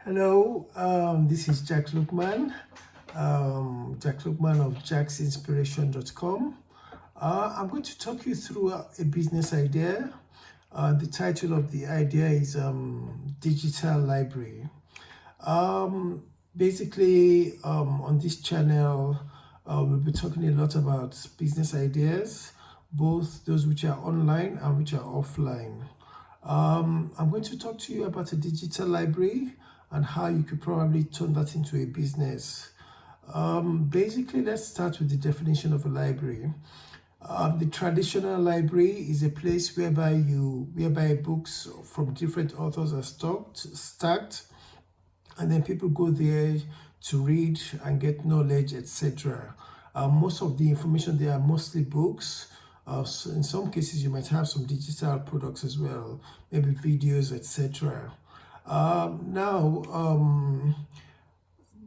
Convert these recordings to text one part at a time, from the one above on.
Hello, this is Lookman, Lookman of jacksinspiration.com. I'm going to talk you through a business idea. The title of the idea is Digital Library. Basically, on this channel, we'll be talking a lot about business ideas, both those which are online and which are offline. I'm going to talk to you about a digital library and how you could probably turn that into a business. Basically, let's start with the definition of a library. The traditional library is a place whereby books from different authors are stacked, and then people go there to read and get knowledge, etc. Most of the information there are mostly books. So in some cases, you might have some digital products as well, maybe videos, etc.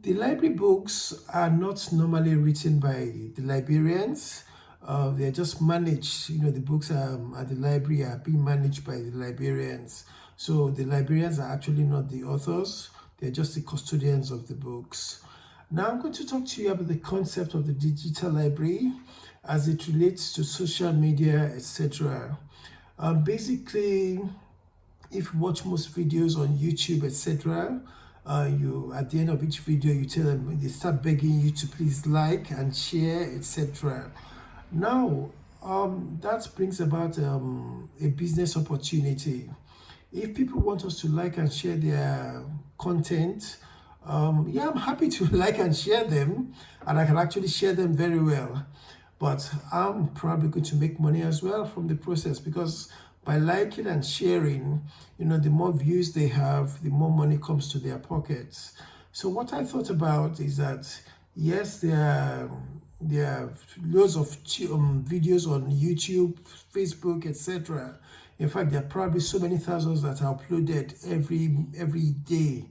The library books are not normally written by the librarians. They're just managed. The books at the library are being managed by the librarians. So the librarians are actually not the authors. They're just the custodians of the books. Now I'm going to talk to you about the concept of the digital library as it relates to social media, etc. Basically, if you watch most videos on YouTube, etc., you at the end of each video you tell them, they start begging you to please like and share, etc. Now, that brings about a business opportunity. If people want us to like and share their content, yeah, I'm happy to like and share them, and I can actually share them very well. But I'm probably going to make money as well from the process, because by liking and sharing, the more views they have, the more money comes to their pockets. So what I thought about is that, yes, there are loads of videos on YouTube, Facebook, etc. In fact, there are probably so many thousands that are uploaded every day.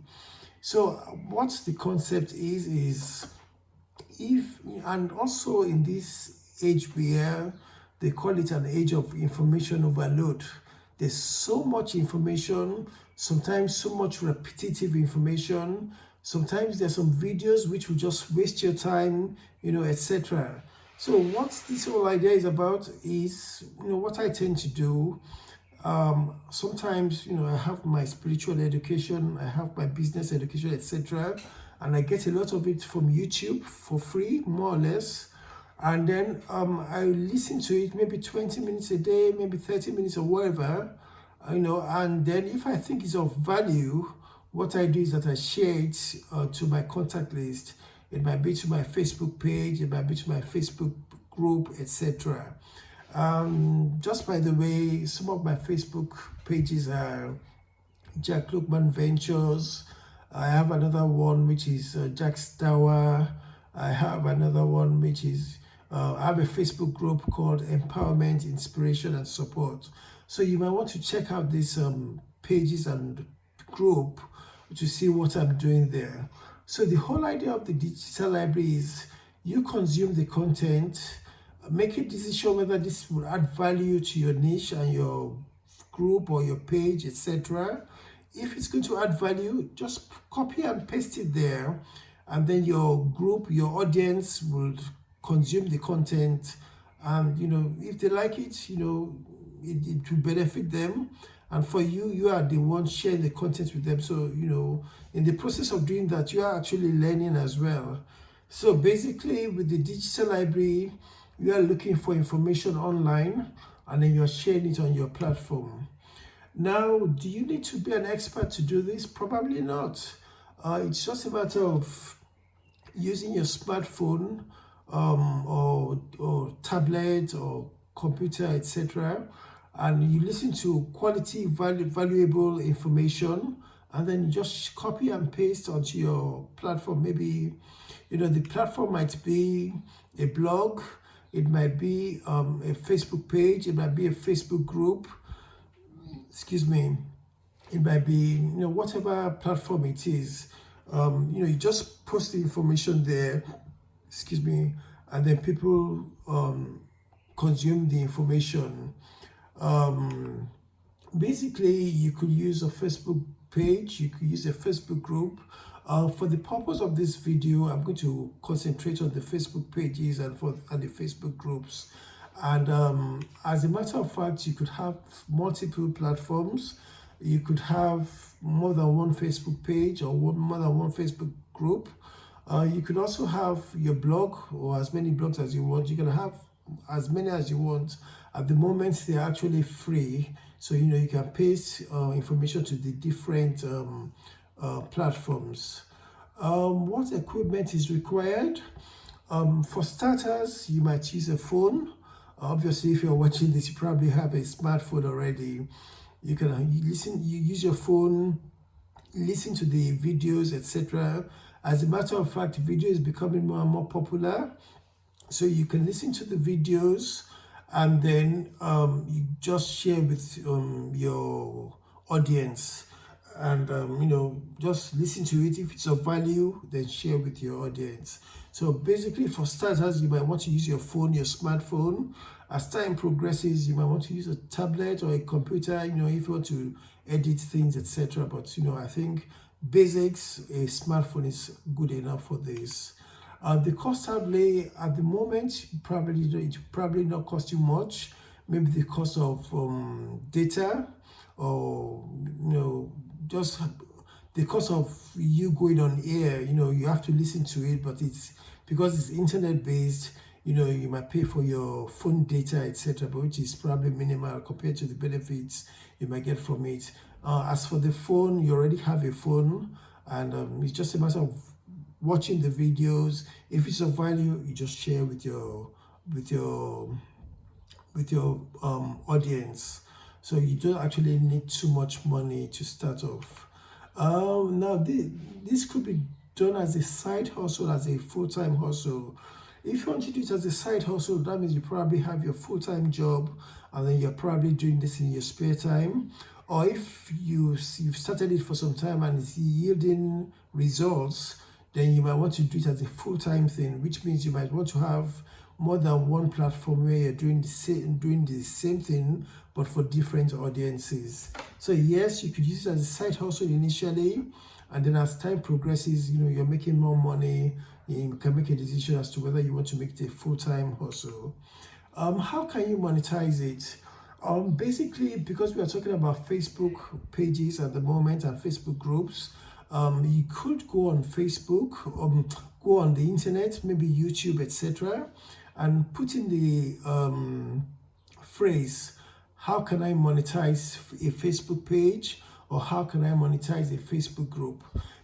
So what the concept is and also in this age where they call it an age of information overload. There's so much information, sometimes so much repetitive information. Sometimes there's some videos which will just waste your time, etc. So what this whole idea is about is, what I tend to do. Sometimes, I have my spiritual education, I have my business education, etc. And I get a lot of it from YouTube for free, more or less. And then I listen to it maybe 20 minutes a day, maybe 30 minutes or whatever, and then if I think it's of value, what I do is that I share it to my contact list. It might be to my Facebook page, it might be to my Facebook group, etc. Just by the way, some of my Facebook pages are Jack Lookman Ventures. I have another one which is Jack's Tower. I have another one which is I have a Facebook group called Empowerment, Inspiration and Support. So you might want to check out these pages and group to see what I'm doing there. So the whole idea of the digital library is you consume the content, make a decision whether this will add value to your niche and your group or your page, etc. If it's going to add value, just copy and paste it there, and then your group, your audience will consume the content, and if they like it, it will benefit them, and for you, you are the one sharing the content with them. So in the process of doing that, you are actually learning as well. So basically, with the digital library, you are looking for information online, and then you're sharing it on your platform. Now, do you need to be an expert to do this? Probably not. It's just a matter of using your smartphone or tablet or computer, etc. And you listen to quality, valuable information, and then you just copy and paste onto your platform. Maybe, the platform might be a blog, it might be a Facebook page, it might be a Facebook group, it might be, whatever platform it is. You just post the information there, and then people consume the information. Basically, you could use a Facebook page, you could use a Facebook group. For the purpose of this video, I'm going to concentrate on the Facebook pages and the Facebook groups. And as a matter of fact, you could have multiple platforms. You could have more than one Facebook page or more than one Facebook group. You could also have your blog or as many blogs as you want. You can have as many as you want. At the moment, they're actually free. So, you can paste information to the different platforms. What equipment is required? For starters, you might use a phone. Obviously, if you're watching this, you probably have a smartphone already. You can you use your phone, listen to the videos, etc. As a matter of fact, video is becoming more and more popular. So you can listen to the videos and then you just share with your audience and just listen to it. If it's of value, then share with your audience. So basically, for starters, you might want to use your phone, your smartphone. As time progresses, you might want to use a tablet or a computer, if you want to edit things, etc. But I think basics, a smartphone is good enough for this. The cost outlay at the moment, it probably not cost you much. Maybe the cost of data, or just the cost of you going on air. You have to listen to it, but it's because it's internet based. You might pay for your phone data, etc., but which is probably minimal compared to the benefits you might get from it. As for the phone, you already have a phone, and it's just a matter of watching the videos. If it's of value, you just share with your with your with your audience. So you don't actually need too much money to start off. Now this could be done as a side hustle, as a full-time hustle. If you want to do it as a side hustle, that means you probably have your full-time job and then you're probably doing this in your spare time. Or if you've started it for some time and it's yielding results, then you might want to do it as a full-time thing, which means you might want to have more than one platform where you're doing the same thing but for different audiences. So yes, you could use it as a side hustle initially, and then as time progresses, you're making more money, you can make a decision as to whether you want to make it a full-time hustle. How can you monetize it? Basically, because we are talking about Facebook pages at the moment and Facebook groups, you could go on Facebook, go on the internet, maybe YouTube, etc., and put in the phrase, how can I monetize a Facebook page, or how can I monetize a Facebook group?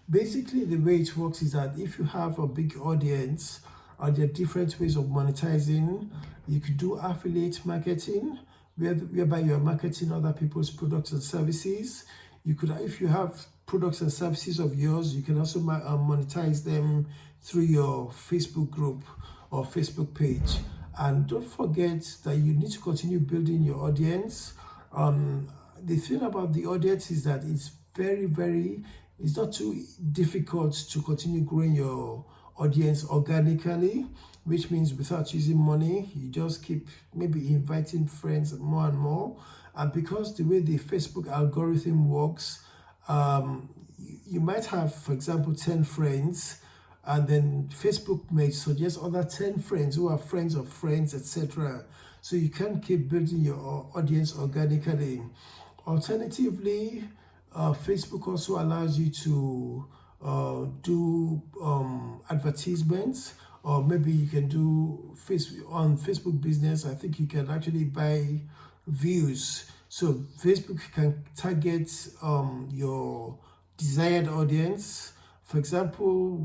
Basically, the way it works is that if you have a big audience, there are different ways of monetizing. You could do affiliate marketing, whereby you're marketing other people's products and services. You could, if you have products and services of yours, you can also monetize them through your Facebook group or Facebook page. And don't forget that you need to continue building your audience. The thing about the audience is that it's it's not too difficult to continue growing your audience organically, which means without using money. You just keep maybe inviting friends more and more. And because the way the Facebook algorithm works, you might have, for example, 10 friends, and then Facebook may suggest other 10 friends who are friends of friends, etc. So you can keep building your audience organically. Alternatively, Facebook also allows you to do advertisements, or maybe you can do on Facebook business. I think you can actually buy views. So Facebook can target your desired audience. For example,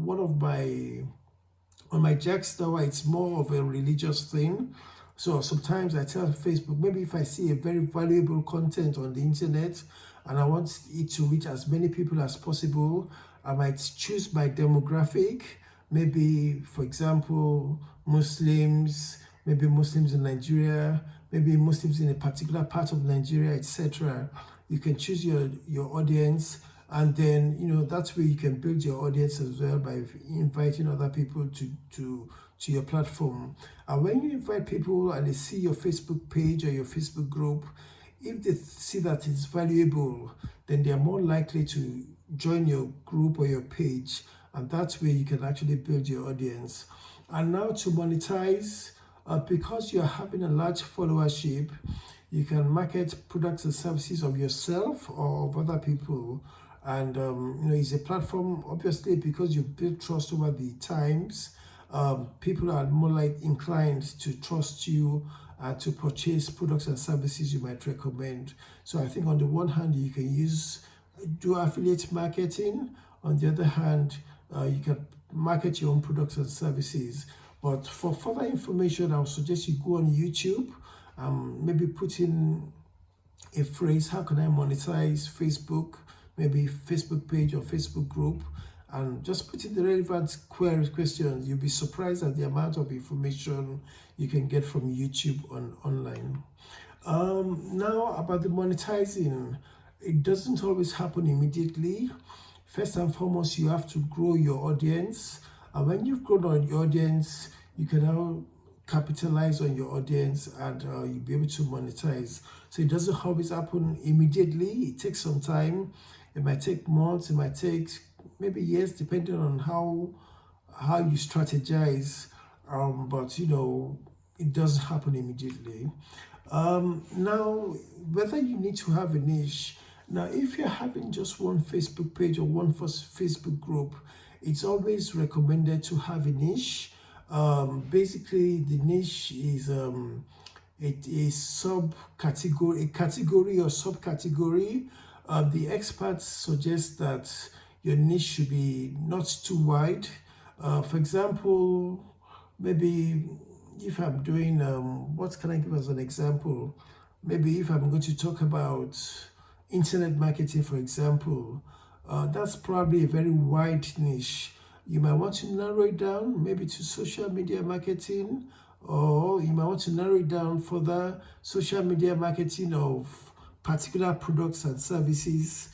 on my Jack's now, it's more of a religious thing. So sometimes I tell Facebook, maybe if I see a very valuable content on the internet and I want it to reach as many people as possible, I might choose my demographic. Maybe, for example, Muslims, maybe Muslims in Nigeria, maybe Muslims in a particular part of Nigeria, etc. You can choose your audience, and then that way you can build your audience as well by inviting other people to your platform. And when you invite people and they see your Facebook page or your Facebook group, if they see that it's valuable, then they are more likely to join your group or your page, and that way you can actually build your audience. And now to monetize, because you're having a large followership, you can market products and services of yourself or of other people. And it's a platform, obviously, because you build trust over the times. People are more like inclined to trust you and to purchase products and services you might recommend. So I think on the one hand, you can do affiliate marketing. On the other hand, you can market your own products and services. But for further information, I would suggest you go on YouTube, maybe put in a phrase, how can I monetize Facebook, maybe Facebook page or Facebook group, and just put in the relevant questions. You'll be surprised at the amount of information you can get from YouTube online. Now about the monetizing, it doesn't always happen immediately. First and foremost, you have to grow your audience, and when you've grown on your audience, you can now capitalize on your audience, and you'll be able to monetize. So it doesn't always happen immediately. It takes some time. It might take months, it might take maybe years, depending on how you strategize. But it doesn't happen immediately. Now, whether you need to have a niche. Now, if you're having just one Facebook page or one Facebook group, it's always recommended to have a niche. Basically, the niche is it is subcategory, a category or subcategory. The experts suggest that your niche should be not too wide. For example, maybe if I'm doing, what can I give as an example? Maybe if I'm going to talk about internet marketing, for example, that's probably a very wide niche. You might want to narrow it down maybe to social media marketing, or you might want to narrow it down further, social media marketing of particular products and services,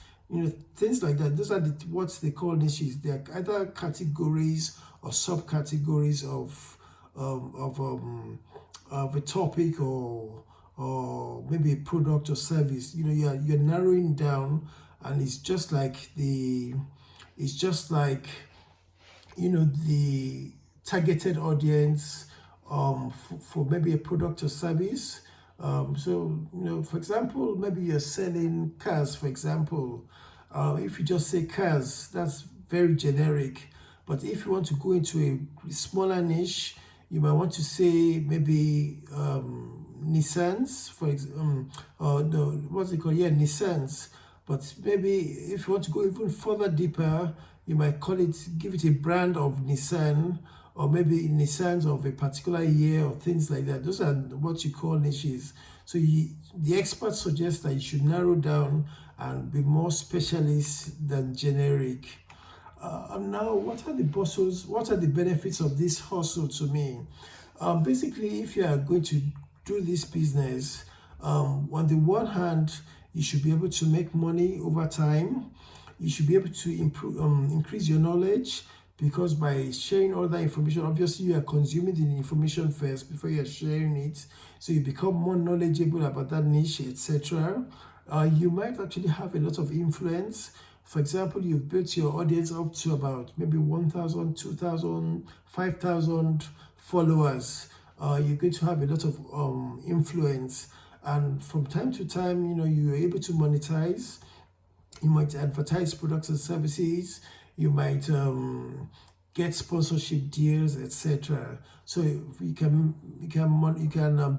things like that. Those are what they call niches. They are either categories or subcategories of a topic or maybe a product or service. You're narrowing down, and it's just like the targeted audience for maybe a product or service. For example, maybe you're selling cars, for example. If you just say cars, that's very generic. But if you want to go into a smaller niche, you might want to say maybe Nissans, for example, no, what's it called? Yeah, Nissans. But maybe if you want to go even further deeper, you might give it a brand of Nissan, or maybe Nissans of a particular year, or things like that. Those are what you call niches. So the experts suggest that you should narrow down and be more specialist than generic. Now, what are the benefits of this hustle to me? Basically, if you are going to do this business, on the one hand, you should be able to make money over time. You should be able to increase your knowledge, because by sharing all that information, obviously you are consuming the information first before you are sharing it. So you become more knowledgeable about that niche, etc. You might actually have a lot of influence. For example, you've built your audience up to about maybe 1,000, 2,000, 5,000 followers. You're going to have a lot of influence. And from time to time, you're able to monetize. You might advertise products and services. You might get sponsorship deals, etc. So you can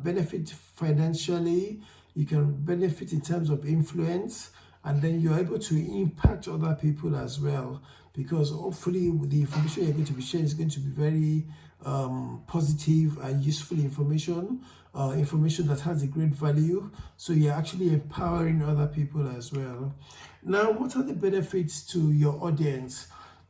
benefit financially. You can benefit in terms of influence, and then you're able to impact other people as well, because hopefully the information you're going to be sharing is going to be very positive and useful information, information that has a great value. So you're actually empowering other people as well. Now, what are the benefits to your audience?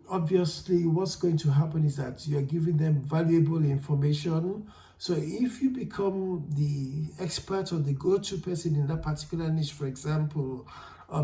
Obviously, what's going to happen is that you're giving them valuable information. So if you become the expert or the go-to person in that particular niche, for example,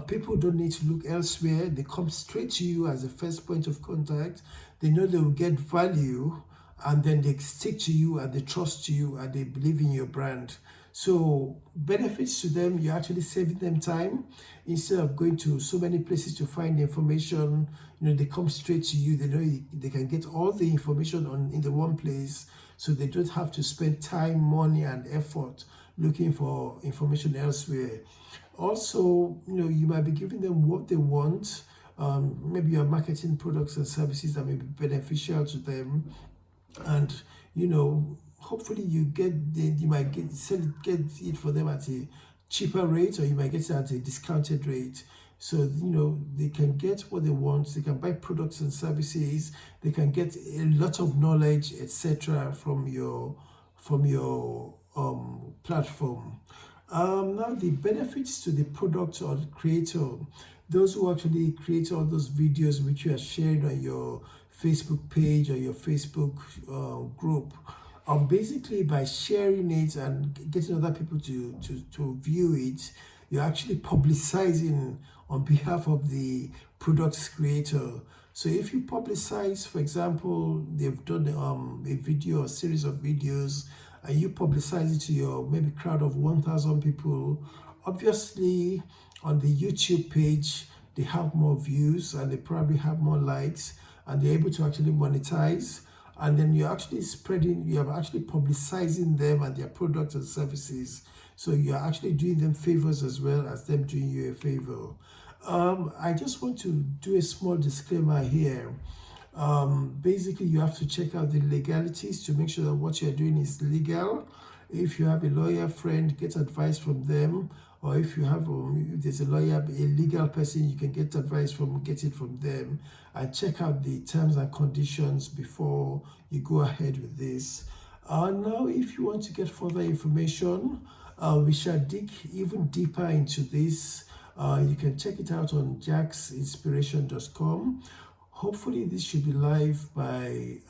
people don't need to look elsewhere. They come straight to you as the first point of contact. They know they will get value, and then they stick to you, and they trust you, and they believe in your brand. So benefits to them, you're actually saving them time. Instead of going to so many places to find information, they come straight to you. They know they can get all the information in the one place, so they don't have to spend time, money, and effort looking for information elsewhere. Also, you might be giving them what they want. Maybe you're marketing products and services that may be beneficial to them, and hopefully you might get it for them at a cheaper rate, or you might get it at a discounted rate. So they can get what they want. They can buy products and services. They can get a lot of knowledge, etc., from your platform. Now, the benefits to the product or the creator, those who actually create all those videos which you are sharing on your Facebook page or your Facebook group, basically by sharing it and getting other people to view it, you're actually publicizing on behalf of the product's creator. So if you publicize, for example, they've done a video, a series of videos, and you publicize it to your maybe crowd of 1,000 people, obviously on the YouTube page, they have more views and they probably have more likes, and they're able to actually monetize. And then you're actually publicizing them and their products and services. So you're actually doing them favors as well as them doing you a favor. I just want to do a small disclaimer here. Basically, you have to check out the legalities to make sure that what you're doing is legal. If you have a lawyer friend, get advice from them. Or if you have, if there's a lawyer, a legal person, you can get advice get it from them. And check out the terms and conditions before you go ahead with this. Now, if you want to get further information, we shall dig even deeper into this. You can check it out on jacksinspiration.com. Hopefully this should be live by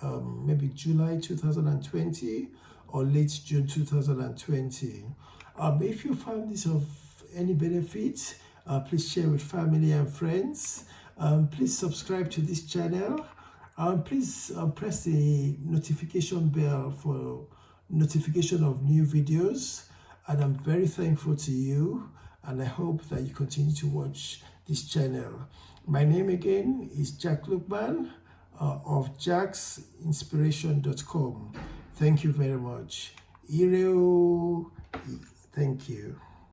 maybe July 2020 or late June 2020. If you found this of any benefit, please share with family and friends. Please subscribe to this channel. Please press the notification bell for notification of new videos. And I'm very thankful to you, and I hope that you continue to watch this channel. My name again is Jack Lookman of jacksinspiration.com. Thank you very much. Thank you.